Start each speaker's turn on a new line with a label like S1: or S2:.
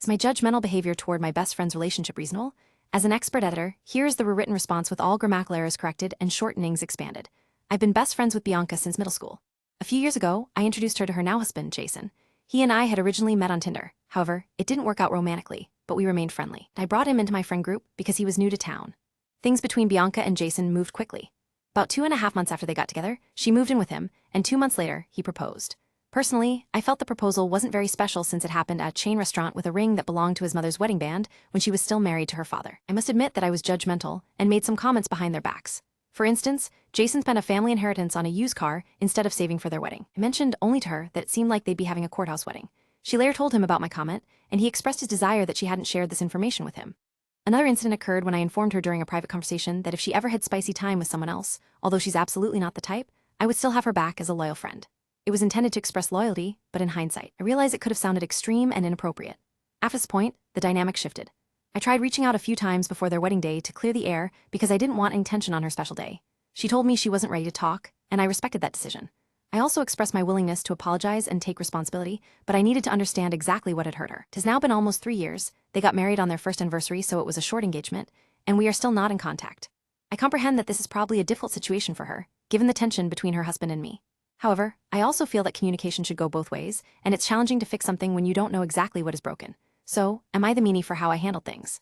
S1: Is my judgmental behavior toward my best friend's relationship reasonable? As an expert editor, here is the rewritten response with all grammatical errors corrected and shortenings expanded. I've been best friends with Bianca since middle school. A few years ago, I introduced her to her now husband, Jason. He and I had originally met on Tinder. However, it didn't work out romantically, but we remained friendly. I brought him into my friend group because he was new to town. Things between Bianca and Jason moved quickly. About 2.5 months after they got together, she moved in with him, and 2 months later, he proposed. Personally, I felt the proposal wasn't very special since it happened at a chain restaurant with a ring that belonged to his mother's wedding band when she was still married to her father. I must admit that I was judgmental and made some comments behind their backs. For instance, Jason spent a family inheritance on a used car instead of saving for their wedding. I mentioned only to her that it seemed like they'd be having a courthouse wedding. She later told him about my comment, and he expressed his desire that she hadn't shared this information with him. Another incident occurred when I informed her during a private conversation that if she ever had spicy time with someone else, although she's absolutely not the type, I would still have her back as a loyal friend. It was intended to express loyalty, but in hindsight, I realized it could have sounded extreme and inappropriate. After this point, the dynamic shifted. I tried reaching out a few times before their wedding day to clear the air because I didn't want any tension on her special day. She told me she wasn't ready to talk, and I respected that decision. I also expressed my willingness to apologize and take responsibility, but I needed to understand exactly what had hurt her. It has now been almost 3 years. They got married on their first anniversary, so it was a short engagement, and we are still not in contact. I comprehend that this is probably a difficult situation for her, given the tension between her husband and me. However, I also feel that communication should go both ways, and it's challenging to fix something when you don't know exactly what is broken. So, am I the meanie for how I handled things?